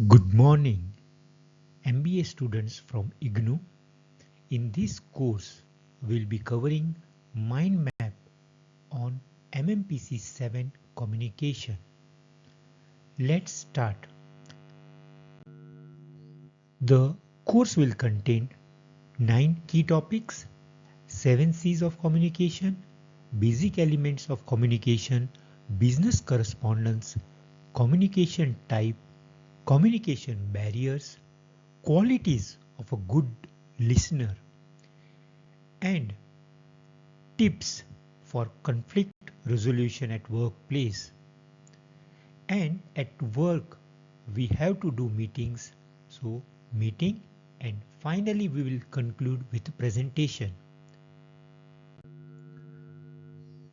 Good morning, MBA students from Ignou. In this course, we'll be covering mind map on Mmpc 7 communication. Let's start. The course will contain 9 key topics, 7 C's of communication, basic elements of communication, business correspondence, communication type, communication barriers, qualities of a good listener, and tips for conflict resolution at workplace. And at work, we have to do meetings. So meeting, and finally we will conclude with a presentation.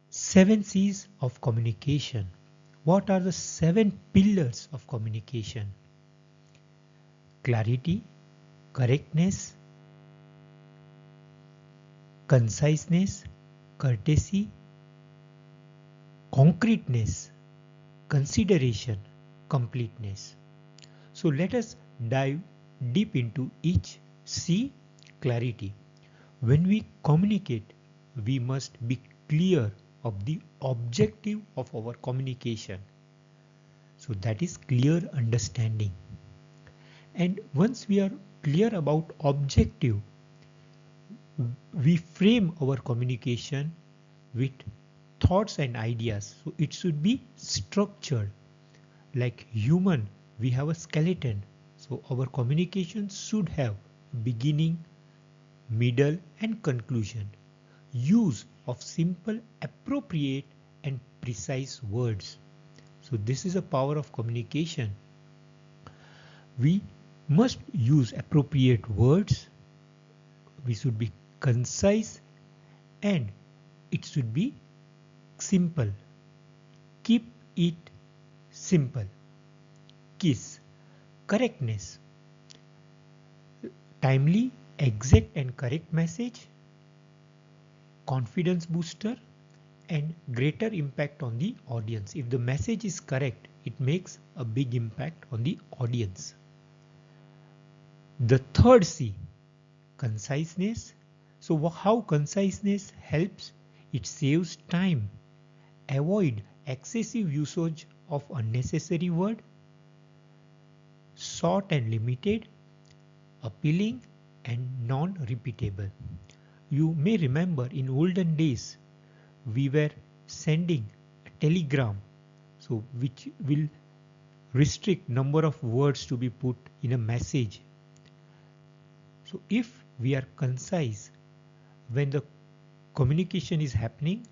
7 C's of communication. What are the 7 pillars of communication? Clarity, correctness, conciseness, courtesy, concreteness, consideration, completeness. So let us dive deep into each C. Clarity. When we communicate, we must be clear of the objective of our communication. So that is clear understanding. And once we are clear about objective, we frame our communication with thoughts and ideas. So it should be structured. Like human, we have a skeleton. So our communication should have beginning, middle, and conclusion. Use of simple, appropriate, and precise words. So this is a power of communication. We must use appropriate words. We should be concise, and it should be simple. Keep it simple. KISS. Correctness. Timely, exact and correct message. Confidence booster and greater impact on the audience. If the message is correct, it makes a big impact on the audience. The third C, conciseness. So how conciseness helps? It saves time. Avoid excessive usage of unnecessary word. Short and limited, appealing and non-repeatable. You may remember in olden days we were sending a telegram, so which will restrict number of words to be put in a message. So if we are concise, when the communication is happening,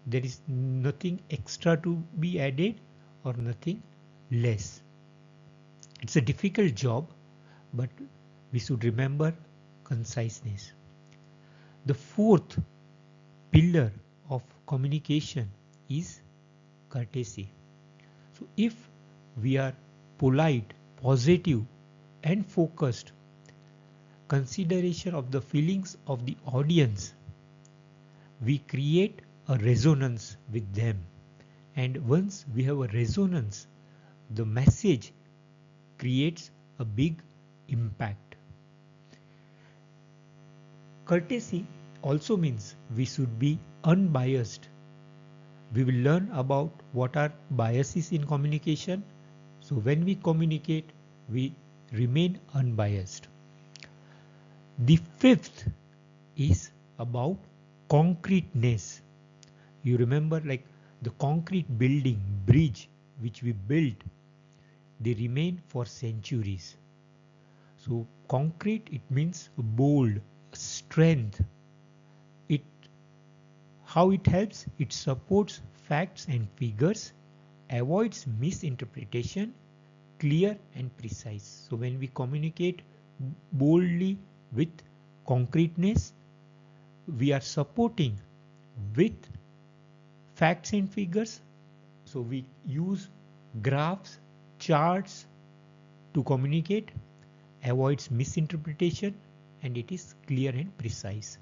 there is nothing extra to be added or nothing less. It's a difficult job, but we should remember conciseness. The fourth pillar of communication is courtesy. So if we are polite, positive, and focused, consideration of the feelings of the audience, we create a resonance with them. And once we have a resonance, the message creates a big impact. Courtesy also means we should be unbiased. We will learn about what are biases in communication. So when we communicate, we remain unbiased. The fifth is about concreteness. You remember, like the concrete building, bridge which we built, they remain for centuries. So concrete, it means bold, strength. How it helps? It supports facts and figures, avoids misinterpretation, clear and precise. So when we communicate boldly with concreteness, we are supporting with facts and figures. So we use graphs, charts to communicate, avoids misinterpretation, and it is clear and precise.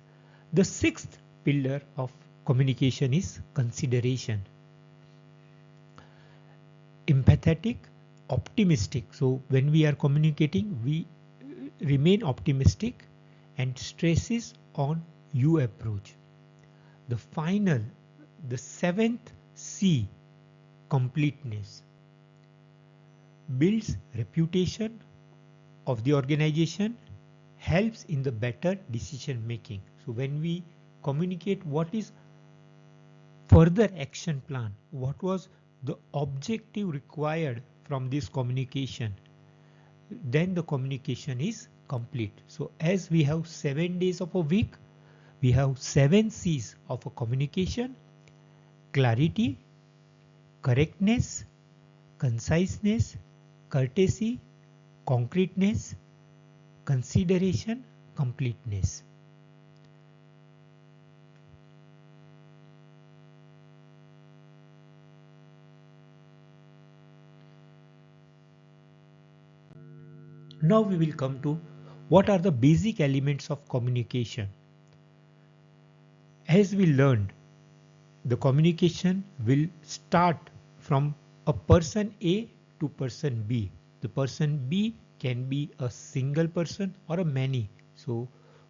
The sixth pillar of communication is consideration. Empathetic, optimistic. So when we are communicating, we remain optimistic and stresses on you approach. The seventh C, completeness, builds reputation of the organization, helps in the better decision making. So when we communicate what is further action plan, what was the objective required from this communication, then the communication is complete. So as we have 7 days of a week, we have 7 C's of a communication: clarity, correctness, conciseness, courtesy, concreteness, consideration, completeness. Now we will come to what are the basic elements of communication. As we learned, the communication will start from a person A to person B. The person B can be a single person or a many. So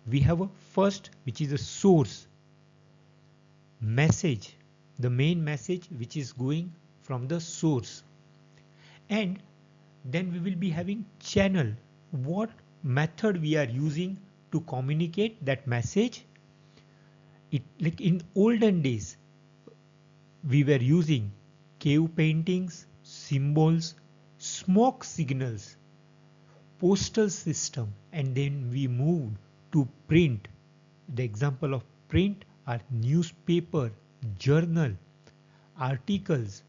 we have a first, which is a source, message, the main message which is going from the source. And then we will be having channel, what method we are using to communicate that message. Like in olden days, we were using cave paintings, symbols, smoke signals, postal system, and then we moved to print. The example of print are newspaper, journal, articles.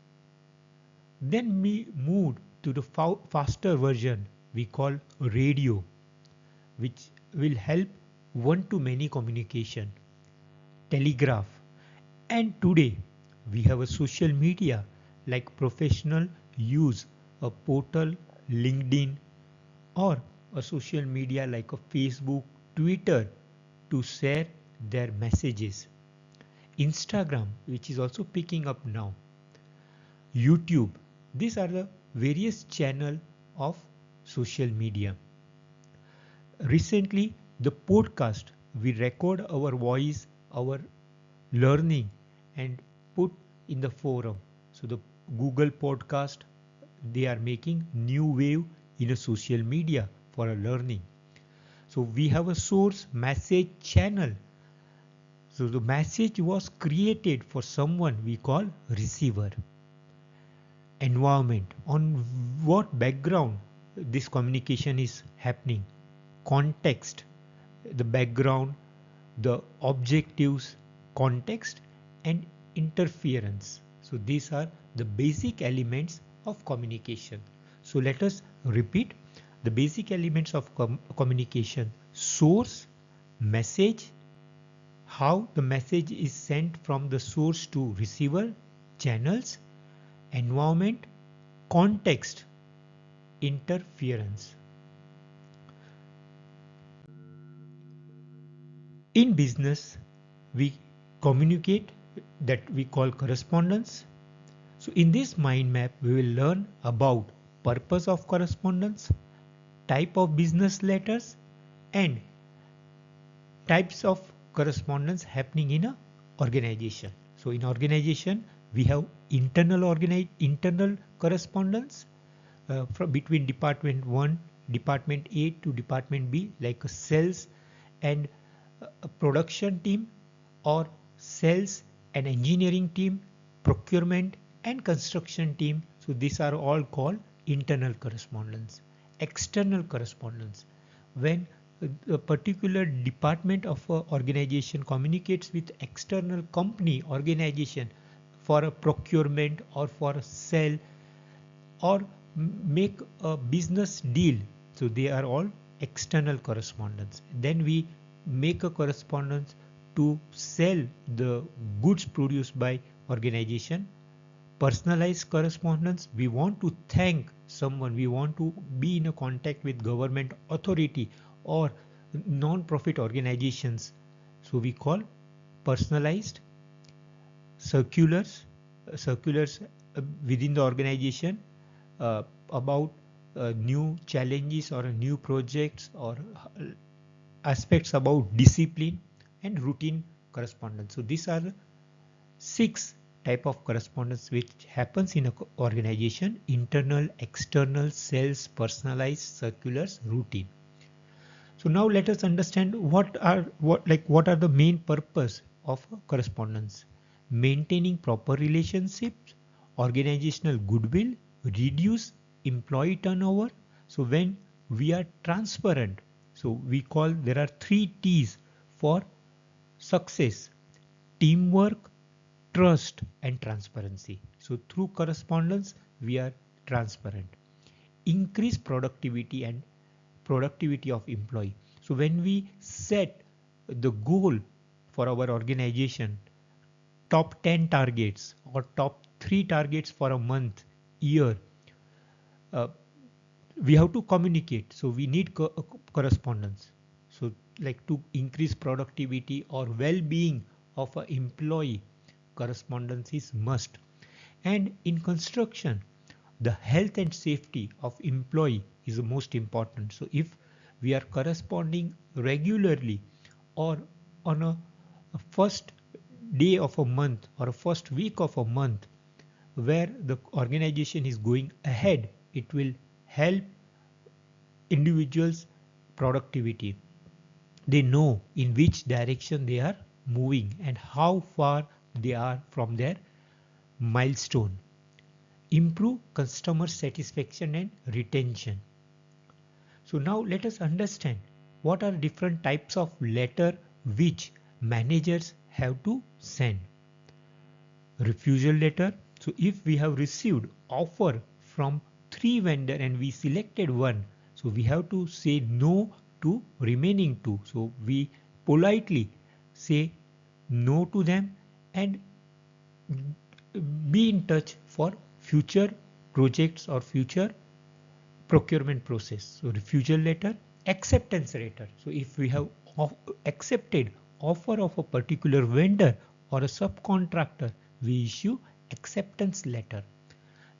Then we moved to the faster version we call radio, which will help one-to-many communication, telegraph. And today we have a social media like professional use a portal, LinkedIn, or a social media like a Facebook, Twitter to share their messages. Instagram, which is also picking up now. YouTube. These are the various channels of social media. Recently, the podcast, we record our voice, our learning, and put in the forum. So the Google podcast, they are making new wave in a social media for a learning. So we have a source, message, channel. So the message was created for someone we call receiver. Environment, on what background this communication is happening. Context, the background, the objectives, context, and interference. So these are the basic elements of communication. So let us repeat the basic elements of communication: source, message, how the message is sent from the source to receiver, channels, environment, context, interference. In business, we communicate that we call correspondence. So in this mind map, we will learn about purpose of correspondence, type of business letters, and types of correspondence happening in an organization. So in organization, we have internal correspondence from between department 1, department A to department B, like a sales and a production team, or sales and engineering team, procurement and construction team. So these are all called internal correspondence. External correspondence, when a particular department of an organization communicates with external company organization for a procurement or for a sale or make a business deal. So they are all external correspondence. Then we make a correspondence to sell the goods produced by organization. Personalized correspondence, we want to thank someone, we want to be in a contact with government authority or non-profit organizations. So we call personalized. Circulars within the organization, about new challenges or new projects or aspects about discipline and routine correspondence. So these are the 6 type of correspondence which happens in a organization: internal, external, sales, personalized, circulars, routine. So now let us understand what are the main purpose of correspondence. Maintaining proper relationships, organizational goodwill, reduce employee turnover. So when we are transparent, so we call there are 3 T's for success: teamwork, trust and transparency. So through correspondence we are transparent. Increase productivity of employee. So when we set the goal for our organization, top 10 targets or top 3 targets for a month, year, uh, we have to communicate. So we need correspondence. So like to increase productivity or well-being of an employee, correspondence is must. And in construction, the health and safety of employee is the most important. So if we are corresponding regularly or on a first day of a month or a first week of a month where the organization is going ahead, it will help individuals productivity. They know in which direction they are moving and how far they are from their milestone. Improve customer satisfaction and retention. So now let us understand what are different types of letter which managers have to send. Refusal letter. So if we have received offer from 3 vendor and we selected one, so we have to say no to remaining 2. So we politely say no to them and be in touch for future projects or future procurement process. So refusal letter. Acceptance letter. So if we have accepted offer of a particular vendor or a subcontractor, we issue acceptance letter.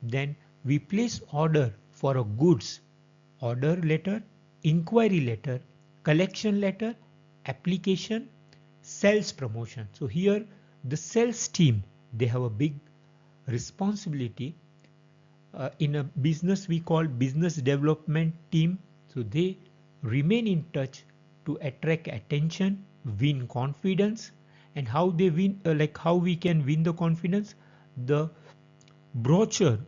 Then we place order for a goods. Order letter, inquiry letter, collection letter, application, sales promotion. So here the sales team, they have a big responsibility. In a business we call business development team. So they remain in touch to attract attention, win confidence. And how they win, how we can win the confidence. The brochure,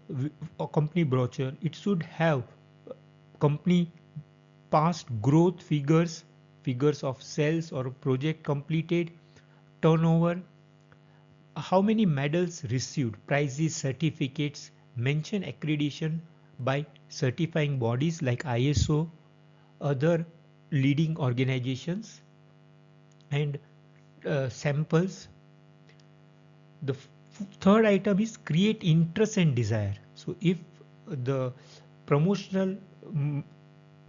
a company brochure, it should have company past growth figures, figures of sales or project completed, turnover, how many medals received, prizes, certificates, mention accreditation by certifying bodies like ISO, other leading organizations, and samples. The third item is create interest and desire. So if the promotional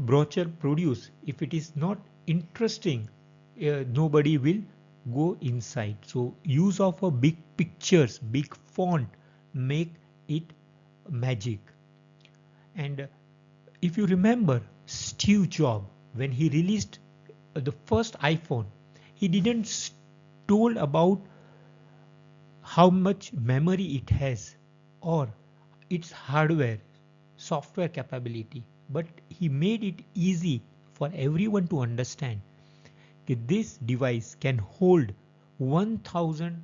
brochure produce, if it is not interesting, nobody will go inside. So use of a big pictures, big font, make it magic. And if you remember Steve Jobs, when he released the first iPhone, he didn't told about how much memory it has or its hardware, software capability, but he made it easy for everyone to understand that this device can hold 1000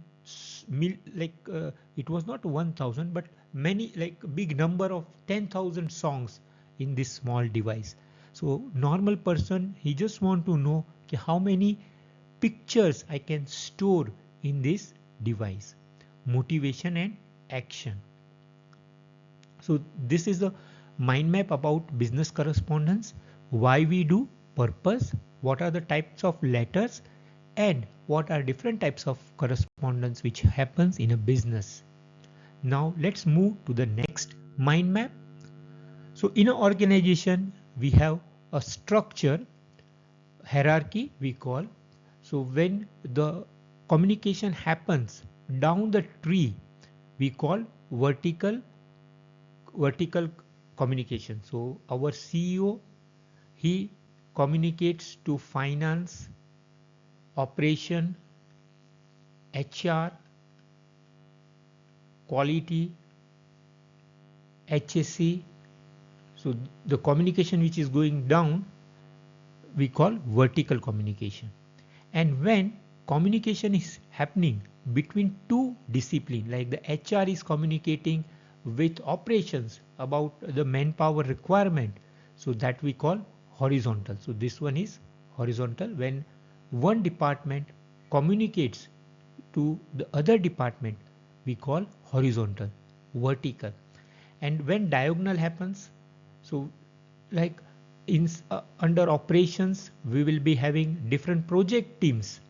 it was not 1000 but many, like big number of 10,000 songs in this small device. So normal person, he just want to know how many pictures I can store in this device. Motivation and action. So this is a mind map about business correspondence, why we do, purpose, what are the types of letters, and what are different types of correspondence which happens in a business. Now let's move to the next mind map. So in an organization we have a structure, hierarchy we call. So when the communication happens down the tree, we call vertical communication. So our CEO, he communicates to finance, operation, HR, quality, HSC. So the communication which is going down, we call vertical communication. And when communication is happening between two disciplines, like the HR is communicating with operations about the manpower requirement, so that we call horizontal. So this one is horizontal, when one department communicates to the other department, we call horizontal. Vertical. And when diagonal happens, so like in under operations, we will be having different project teams,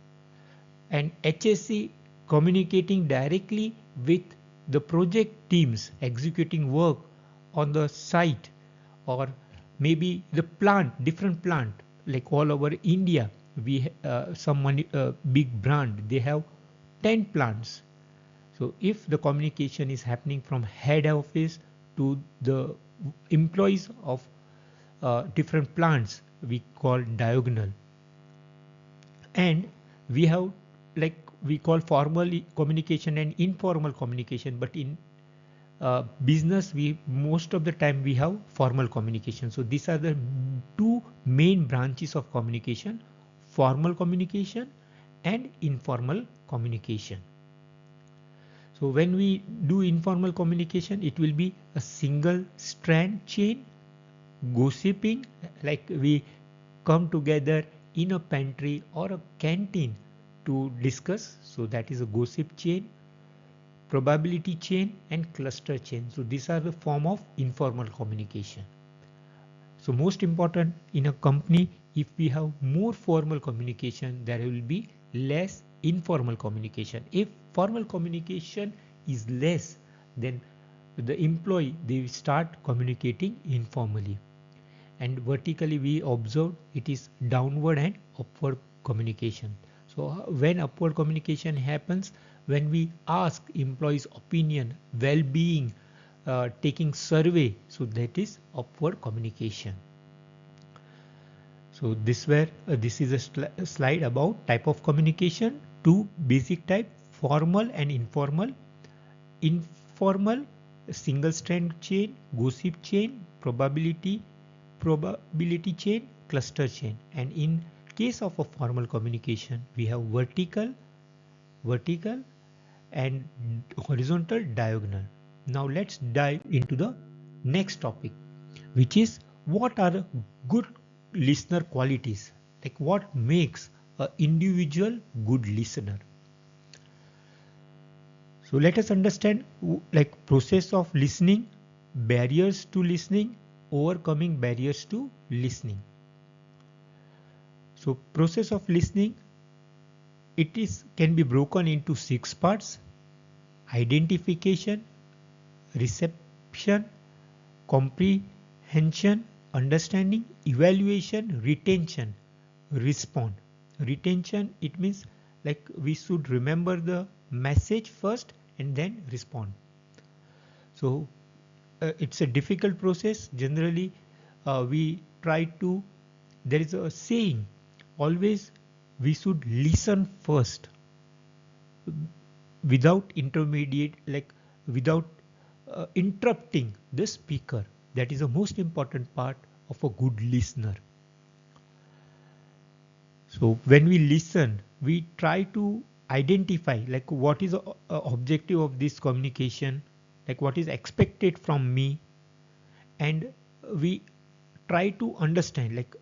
and HSC communicating directly with the project teams executing work on the site, or maybe the plant, different plant, like all over India. We big brand, they have 10 plants. So if the communication is happening from head office to the employees of different plants, we call diagonal. And we have, like we call formal communication and informal communication, but in business, we most of the time we have formal communication. So these are the two main branches of communication: formal communication and informal communication. So when we do informal communication, it will be a single strand chain, gossiping, like we come together in a pantry or a canteen to discuss. So that is a gossip chain, probability chain, and cluster chain. So these are the form of informal communication. So most important in a company, if we have more formal communication, there will be less informal communication. If formal communication is less, then the employee, they start communicating informally. And vertically, we observe it is downward and upward communication. So when upward communication happens, when we ask employees opinion, well-being, taking survey, so that is upward communication. So this is a slide about type of communication. Two basic type: formal and informal. Informal, single strand chain, gossip chain, probability chain, cluster chain. And in case of a formal communication, we have vertical, and horizontal, diagonal. Now let's dive into the next topic, which is what are good listener qualities, like what makes an individual good listener. So let us understand like process of listening, barriers to listening, overcoming barriers to listening. So process of listening, can be broken into 6 parts: identification, reception, comprehension, understanding, evaluation, retention, respond. Retention, it means like we should remember the message first and then respond. So it's a difficult process. Generally, we try to, there is a saying, always we should listen first without intermediate, like without interrupting the speaker. That is the most important part of a good listener. So when we listen, we try to identify like what is the objective of this communication, like what is expected from me, and we try to understand like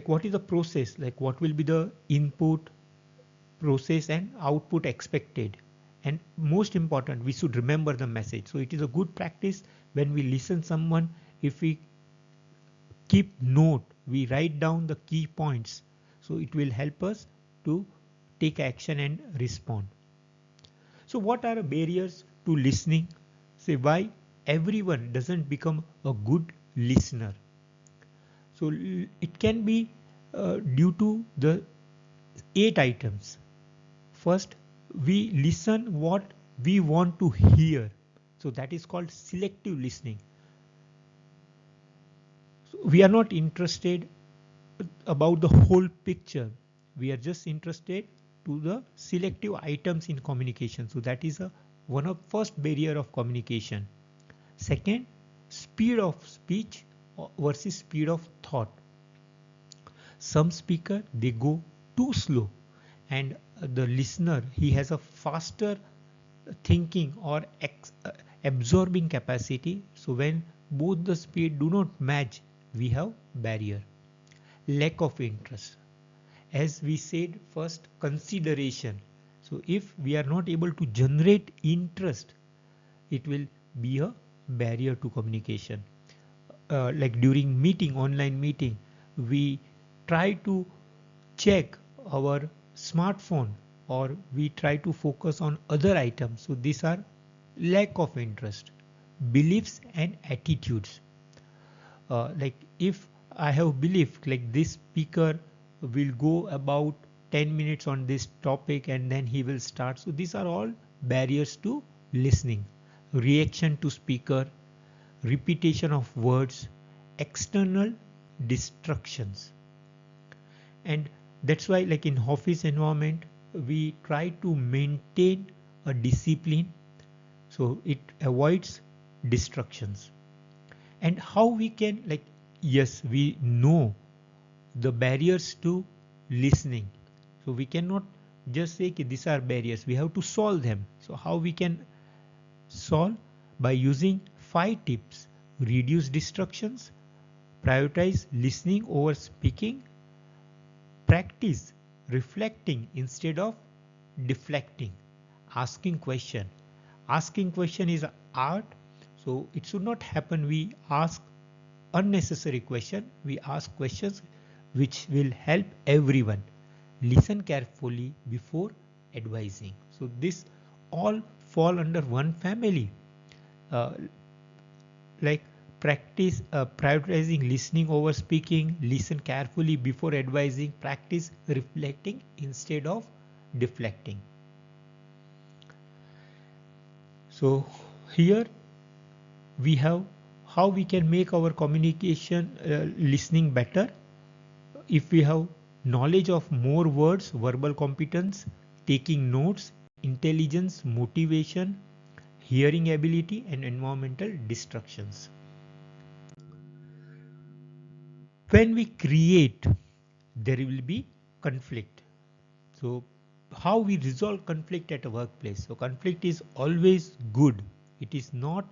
what is the process, like what will be the input, process, and output expected. And most important, we should remember the message. So it is a good practice when we listen someone, if we keep note, we write down the key points, so it will help us to take action and respond. So what are the barriers to listening? Say why everyone doesn't become a good listener. So it can be due to the 8 items. First, we listen what we want to hear. So that is called selective listening. So we are not interested about the whole picture. We are just interested to the selective items in communication. So that is one of first barrier of communication. Second, speed of speech versus speed of thought. Some speaker, they go too slow, and the listener, he has a faster thinking or absorbing capacity. So when both the speed do not match, we have barrier. Lack of interest. As we said, first, consideration. So if we are not able to generate interest, it will be a barrier to communication. Like during meeting, online meeting, we try to check our smartphone, or we try to focus on other items. So these are lack of interest. Beliefs and attitudes. Like if I have belief like this speaker will go about 10 minutes on this topic and then he will start. So these are all barriers to listening. Reaction to speaker, repetition of words, external distractions. And that's why, like in office environment, we try to maintain a discipline so it avoids distractions. And how we can, like, yes, we know the barriers to listening. So we cannot just say these are barriers, we have to solve them. So how we can solve? By using 5 tips. Reduce distractions, prioritize listening over speaking, practice reflecting instead of deflecting, asking question. Asking question is art, so it should not happen we ask unnecessary question. We ask questions which will help everyone. Listen carefully before advising. So this all fall under one family. Like practice prioritizing listening over speaking, listen carefully before advising, practice reflecting instead of deflecting. So here we have how we can make our communication listening better. If we have knowledge of more words, verbal competence, taking notes, intelligence, motivation, hearing ability, and environmental distractions. When we create, there will be conflict. So how we resolve conflict at a workplace? So conflict is always good. It is not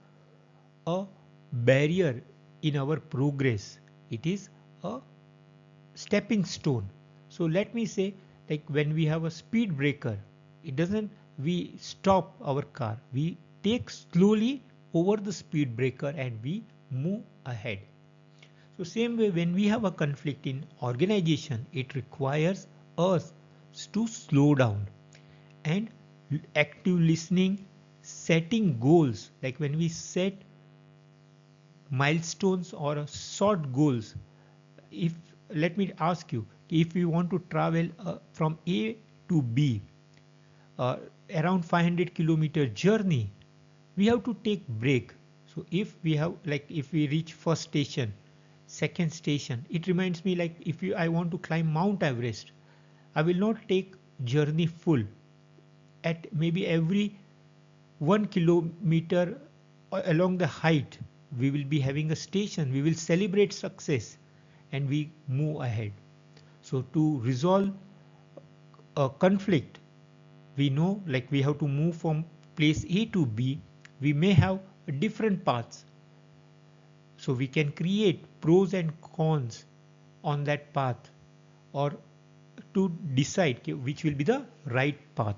a barrier in our progress. It is a stepping stone. So let me say, like when we have a speed breaker, it doesn't we stop our car. We take slowly over the speed breaker and we move ahead. So same way, when we have a conflict in organization, it requires us to slow down and active listening, setting goals. Like when we set milestones or short goals, if let me ask you, if we want to travel from A to B, uh, around 500-kilometer journey, we have to take break. So if we have, like if we reach first station, second station, it reminds me, like if I want to climb Mount Everest, I will not take journey full. At maybe every 1 kilometer along the height, we will be having a station, we will celebrate success and we move ahead. So to resolve a conflict, we know like we have to move from place A to B, we may have different paths. So we can create pros and cons on that path, or to decide which will be the right path.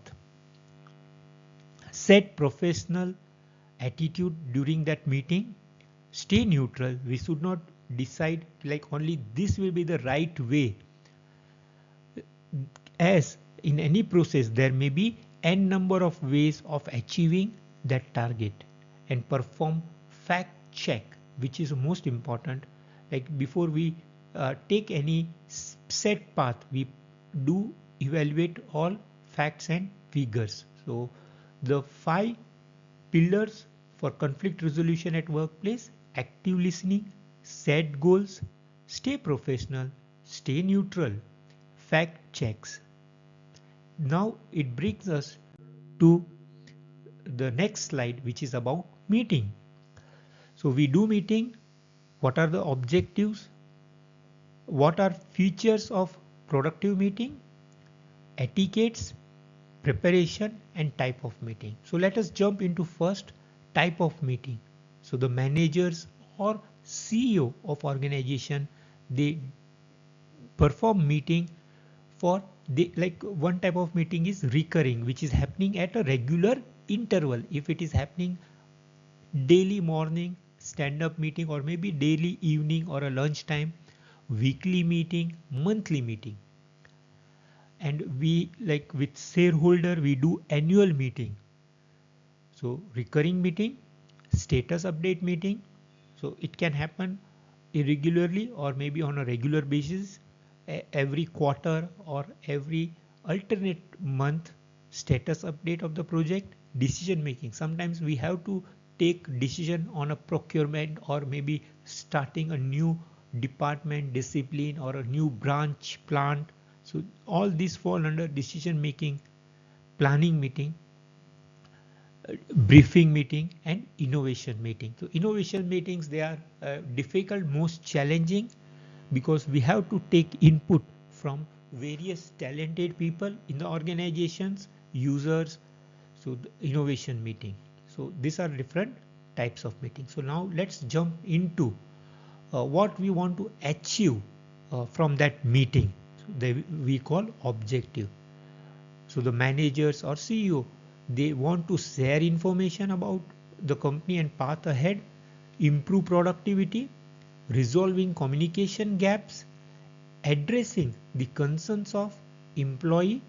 Set professional attitude during that meeting. Stay neutral. We should not decide like only this will be the right way. As in any process, there may be n number of ways of achieving that target, and perform fact check, which is most important. Like before we take any set path, we do evaluate all facts and figures. So the 5 pillars For conflict resolution at workplace, active listening, set goals, stay professional, stay neutral, fact checks. Now it brings us to the next slide, which is about meeting. So we do meeting. What are the objectives? What are features of productive meeting? Etiquettes, preparation and type of meeting. So let us jump into first type of meeting. So the managers or CEO of organization, they perform meeting for like one type of meeting is recurring, which is happening at a regular interval. If it is happening daily morning stand up meeting or maybe daily evening or a lunch time, weekly meeting, monthly meeting. And we like with shareholder we do annual meeting. So recurring meeting, status update meeting. So it can happen irregularly or maybe on a regular basis, every quarter or every alternate month. Status update of the project, decision making. Sometimes we have to take decision on a procurement or maybe starting a new department, discipline or a new branch plant. So all these fall under decision making, planning meeting, briefing meeting and innovation meeting. So innovation meetings, they are difficult, most challenging, because we have to take input from various talented people in the organizations, users. So the innovation meeting. So these are different types of meetings. So now let's jump into what we want to achieve from that meeting. So we call objective. So the managers or CEO, they want to share information about the company and path ahead, improve productivity, resolving communication gaps, addressing the concerns of employee,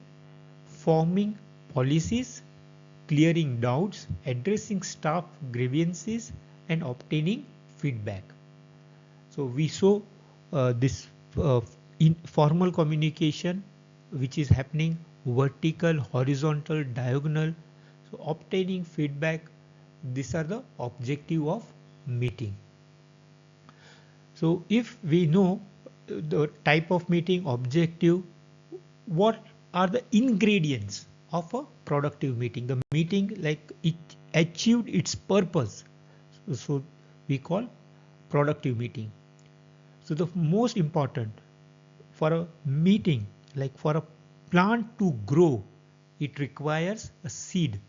forming policies, clearing doubts, addressing staff grievances and obtaining feedback. So we saw this informal communication which is happening vertical, horizontal, diagonal. So obtaining feedback, these are the objective of meeting. So if we know the type of meeting, objective, what are the ingredients of a productive meeting? The meeting like it achieved its purpose. So we call productive meeting. So the most important for a meeting, like for a plant to grow, it requires a seed.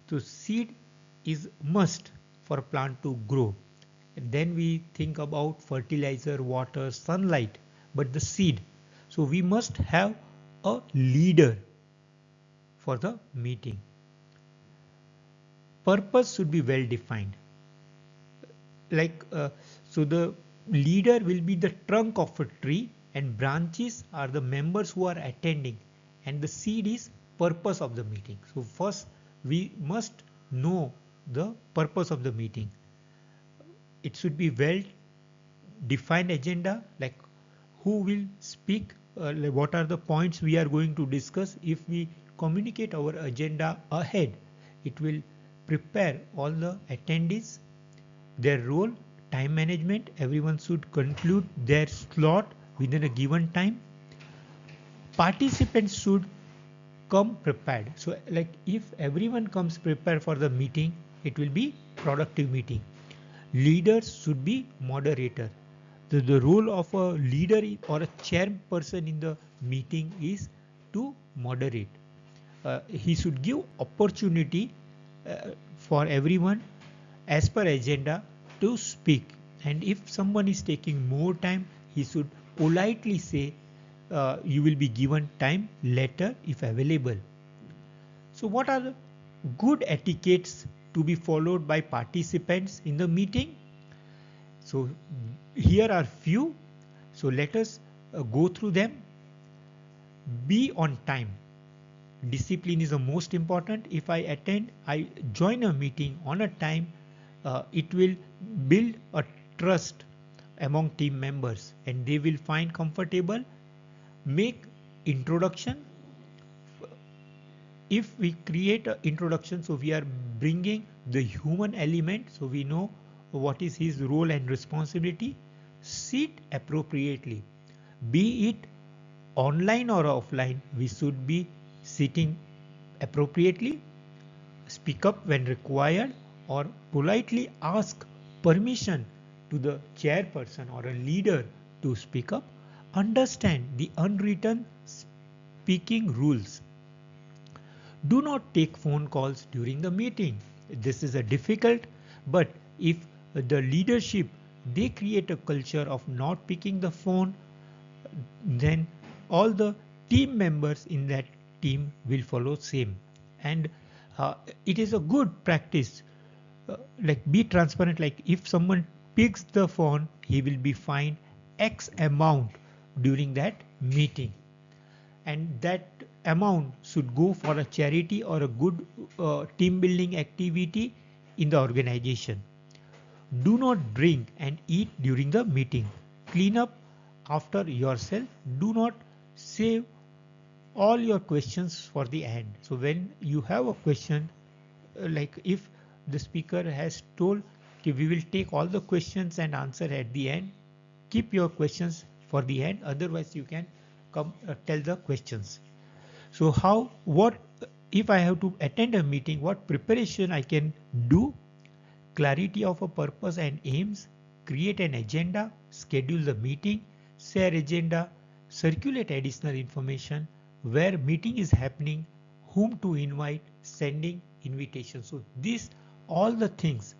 So seed is must for a plant to grow. And then we think about fertilizer, water, sunlight, but the seed. So we must have a leader for the meeting. Purpose should be well defined. So the leader will be the trunk of a tree and branches are the members who are attending, and the seed is purpose of the meeting. So first we must know the purpose of the meeting. It should be well defined agenda, like who will speak, what are the points we are going to discuss. If we communicate our agenda ahead, it will prepare all the attendees, their role, time management. Everyone should conclude their slot within a given time. Participants should come prepared. So like if everyone comes prepared for the meeting, it will be productive meeting. Leaders should be moderator. The role of a leader or a chairperson in the meeting is to moderate. He should give opportunity for everyone as per agenda to speak. And if someone is taking more time, he should politely say, you will be given time later if available. So what are the good etiquettes to be followed by participants in the meeting? So here are few. So let us go through them. Be on time. Discipline is the most important. If I join a meeting on a time, it will build a trust among team members and they will find comfortable. Make introduction. If we create an introduction, so we are bringing the human element, so we know what is his role and responsibility. Sit appropriately, be it online or offline, we should be sitting appropriately, speak up when required, or politely ask permission to the chairperson or a leader to speak up. Understand the unwritten speaking rules. Do not take phone calls during the meeting. This is a difficult, but if the leadership, they create a culture of not picking the phone, then all the team members in that team will follow same. And it is a good practice, like be transparent, like if someone picks the phone, he will be fined X amount during that meeting, and that amount should go for a charity or a good team building activity in the organization. Do not drink and eat during the meeting. Clean up after yourself. Do not save all your questions for the end. So when you have a question, like if the speaker has told, okay, we will take all the questions and answer at the end, keep your questions for the end, otherwise you can come tell the questions. So what if I have to attend a meeting, what preparation I can do? Clarity of a purpose and aims, create an agenda, schedule the meeting, share agenda, circulate additional information, where meeting is happening, whom to invite, sending invitation. So these all the things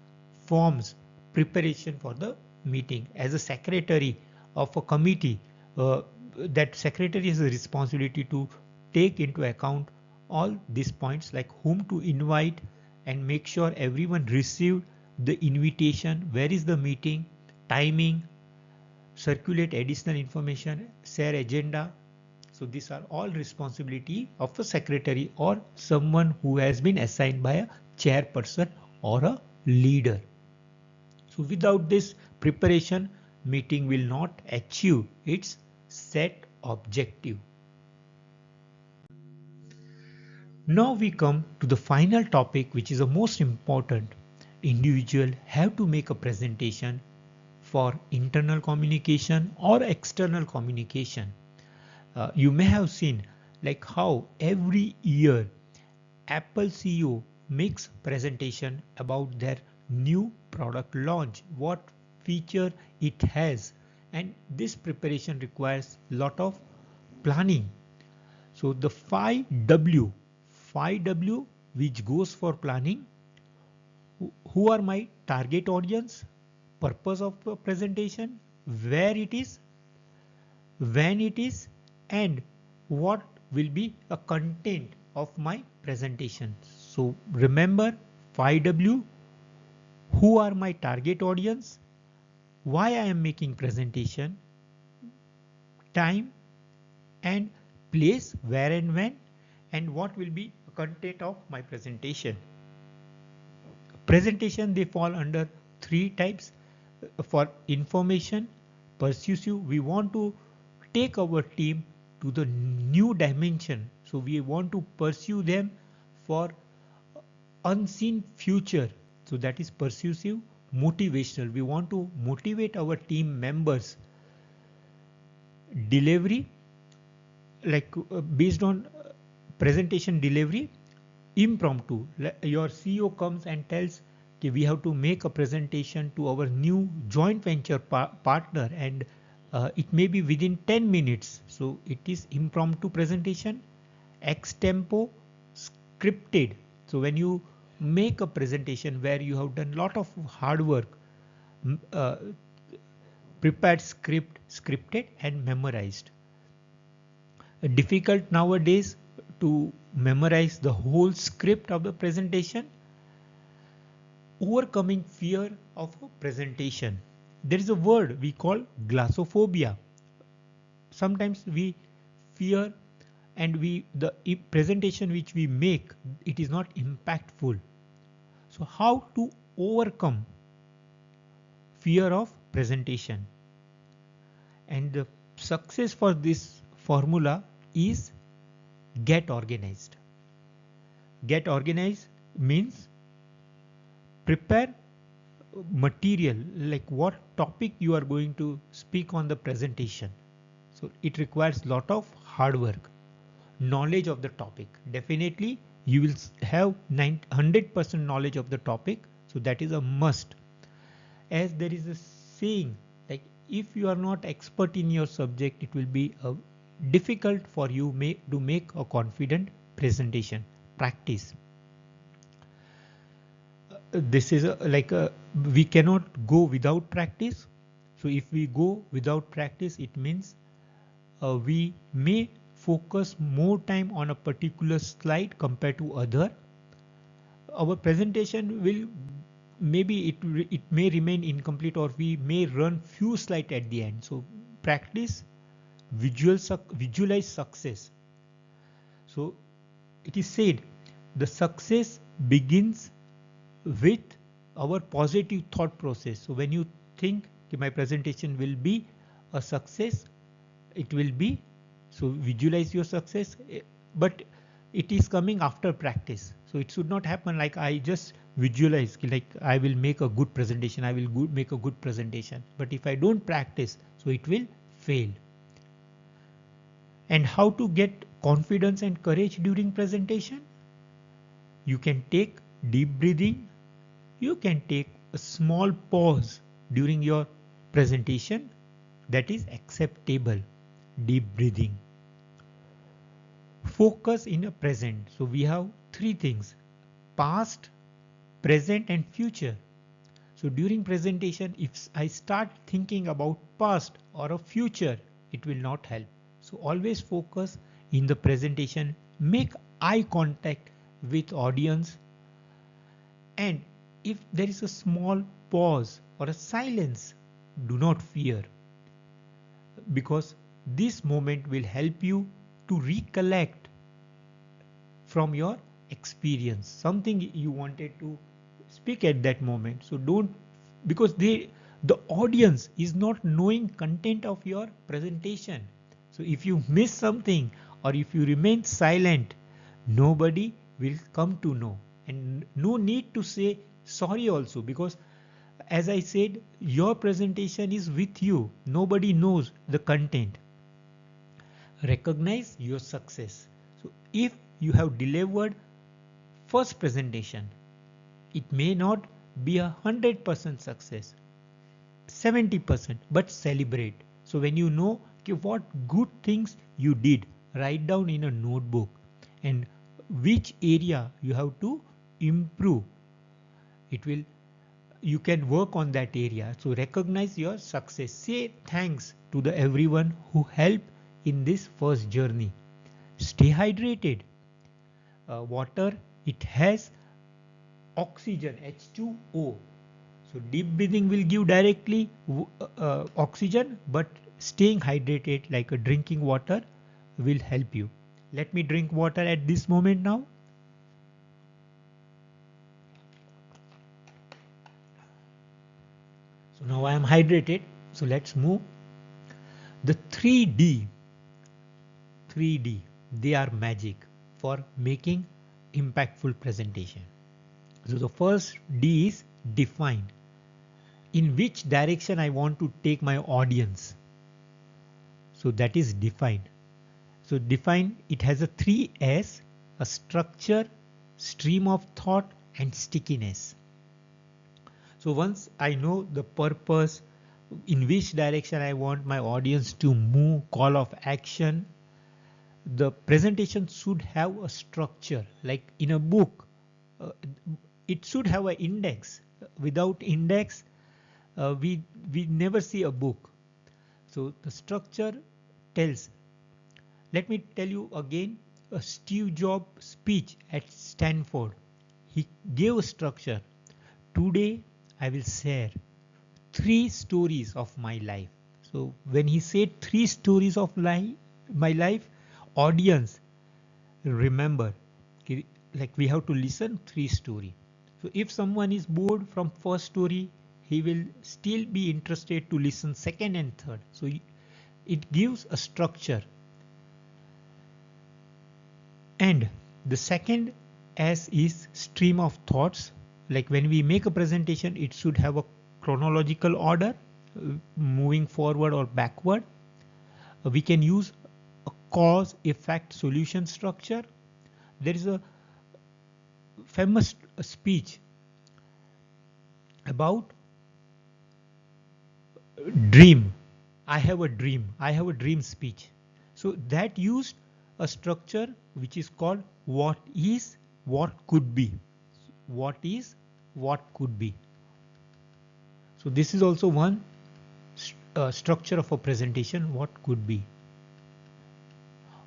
forms preparation for the meeting. As a secretary of a committee, that secretary has a responsibility to take into account all these points, like whom to invite and make sure everyone received the invitation, where is the meeting, timing, circulate additional information, share agenda. So these are all responsibility of a secretary or someone who has been assigned by a chairperson or a leader. So without this preparation, meeting will not achieve its set objective. Now we come to the final topic, which is the most important. Individual have to make a presentation for internal communication or external communication. You may have seen like how every year Apple CEO makes presentation about their new product launch, what feature it has, and this preparation requires lot of planning. So the 5W which goes for planning: who are my target audience, purpose of the presentation, where it is, when it is, and what will be a content of my presentation. So remember 5W: who are my target audience, why I am making presentation, time and place, where and when, and what will be the content of my presentation. Presentation, they fall under three types. For information, persuasive, we want to take our team to the new dimension. So we want to pursue them for unseen future. So that is persuasive. Motivational, we want to motivate our team members. Delivery, like based on presentation delivery. Impromptu, your CEO comes and tells, okay, we have to make a presentation to our new joint venture partner, and it may be within 10 minutes. So it is impromptu presentation. Extempo, scripted. So when you make a presentation where you have done a lot of hard work, prepared script, scripted and memorized. Difficult nowadays to memorize the whole script of the presentation. Overcoming fear of a presentation. There is a word we call glossophobia. Sometimes we fear and the presentation which we make, it is not impactful. So how to overcome fear of presentation? And the success for this formula is get organized. Get organized means prepare material, like what topic you are going to speak on the presentation. So it requires lot of hard work, knowledge of the topic. Definitely you will have 100% knowledge of the topic. So that is a must. As there is a saying, like if you are not expert in your subject, it will be difficult for you to make a confident presentation. Practice. This is we cannot go without practice. So if we go without practice, it means we may focus more time on a particular slide compared to other. Our presentation will maybe it may remain incomplete, or we may run few slides at the end. So practice, visualize success. So it is said the success begins with our positive thought process. So when you think my presentation will be a success, it will be. So visualize your success, but it is coming after practice. So it should not happen like I just visualize like I will make a good presentation, I will make a good presentation, but if I don't practice, so it will fail. And how to get confidence and courage during presentation? You can take deep breathing. You can take a small pause during your presentation. That is acceptable. Deep breathing. Focus in a present. So we have three things: past, present and future. So during presentation, if I start thinking about past or a future, it will not help. So always focus in the presentation, make eye contact with audience, and if there is a small pause or a silence, do not fear, because this moment will help you to recollect from your experience something you wanted to speak at that moment. So don't, because the audience is not knowing content of your presentation. So if you miss something or if you remain silent, nobody will come to know, and no need to say sorry also, because as I said, your presentation is with you. Nobody knows the content. Recognize your success. So if you have delivered first presentation, it may not be 100% success, 70%, but celebrate. So when you know what good things you did, write down in a notebook and which area you have to improve. It will, you can work on that area. So recognize your success. Say thanks to the everyone who helped in this first journey. Stay hydrated. Water, it has oxygen, H2O. So deep breathing will give directly oxygen, but staying hydrated like a drinking water will help you. Let me drink water at this moment now. So now I am hydrated. So let's move. The 3D, they are magic for making impactful presentation. So the first D is define. In which direction I want to take my audience. So that is define. So define, it has a 3S, a structure, stream of thought and stickiness. So once I know the purpose, in which direction I want my audience to move, call of action, the presentation should have a structure. Like in a book, it should have an index. Without index, we never see a book. So the structure tells. Let me tell you again a Steve Jobs speech at Stanford. He gave a structure. Today I will share 3 stories of my life. So when he said 3 stories of my life, audience remember, like we have to listen 3 stories. So if someone is bored from first story, he will still be interested to listen second and third. So it gives a structure. And the second S is stream of thoughts. like when we make a presentation, it should have a chronological order, moving forward or backward. We can use a cause effect solution structure. There is a famous speech about dream. I have a dream speech. So that used a structure which is called what is, what could be. What is, what could be. So this is also one structure of a presentation, what could be.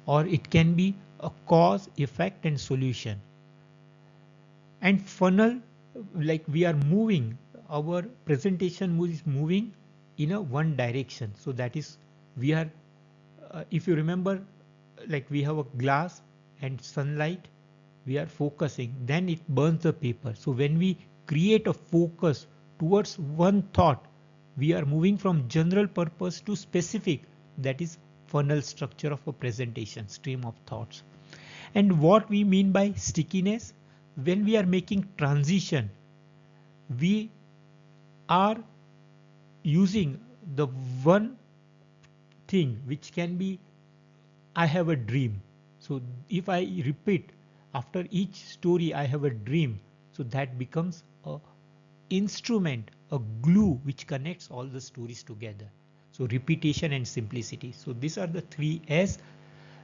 Or it can be a cause, effect and solution. And funnel, like we are moving, our presentation is moving in a one direction. So that is, we are, if you remember, like we have a glass and sunlight, we are focusing, then it burns the paper. So when we create a focus towards one thought, we are moving from general purpose to specific. That is funnel structure of a presentation, stream of thoughts. And what we mean by stickiness, when we are making transition, we are using the one thing which can be, I have a dream. So if I repeat after each story, I have a dream. So that becomes a instrument, a glue which connects all the stories together. So repetition and simplicity. So these are the 3 S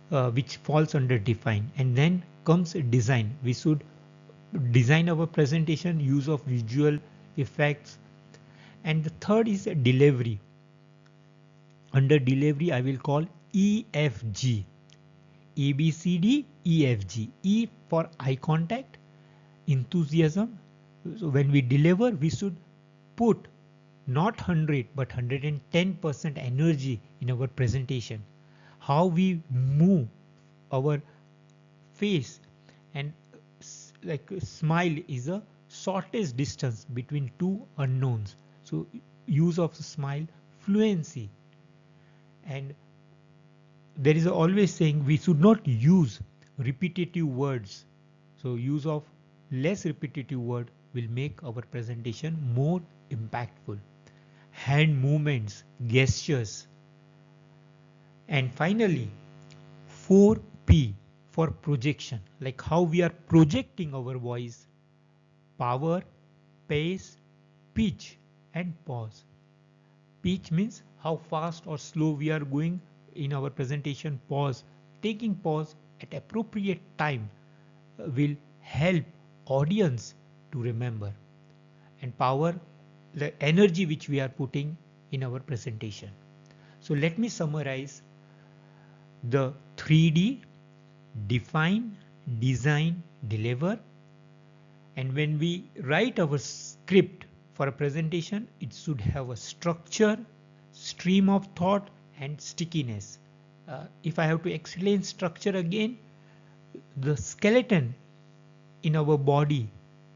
which falls under define. And then comes design. We should design our presentation, use of visual effects. And the third is delivery. Under delivery, I will call EFG. A, B, C, D, E, F, G. E for eye contact, enthusiasm. So when we deliver, we should put not 100 but 110% energy in our presentation. How we move our face, and like a smile is a shortest distance between two unknowns. So use of smile, fluency. And there is always saying we should not use repetitive words. So use of less repetitive word will make our presentation more impactful. Hand movements, gestures. And finally, 4P for projection, like how we are projecting our voice, power, pace, pitch and pause. Pitch means how fast or slow we are going in our presentation. Pause, taking pause at appropriate time will help audience to remember. And power, the energy which we are putting in our presentation. So let me summarize the 3D: define, design, deliver. And when we write our script for a presentation, it should have a structure, stream of thought and stickiness. If I have to explain structure again, the skeleton in our body,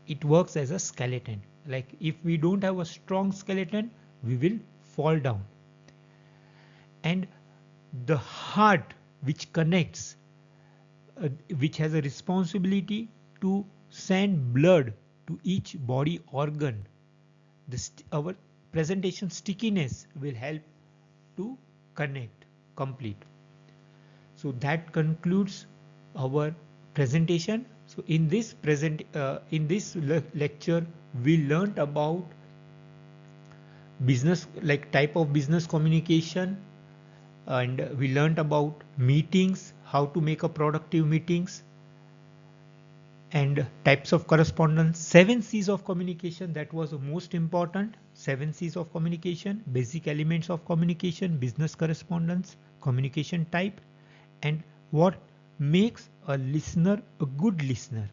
it works as a skeleton. Like if we don't have a strong skeleton, we will fall down. And the heart which connects, which has a responsibility to send blood to each body organ. Our presentation stickiness will help to connect, complete. So that concludes our presentation. So in this lecture, we learned about business, like type of business communication, and we learned about meetings, how to make a productive meetings, and types of correspondence. 7 C's of communication, that was the most important. 7 C's of communication, basic elements of communication, business correspondence, communication type, and what makes a listener a good listener.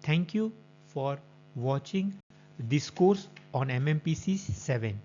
Thank you for watching this course on MMPC 7.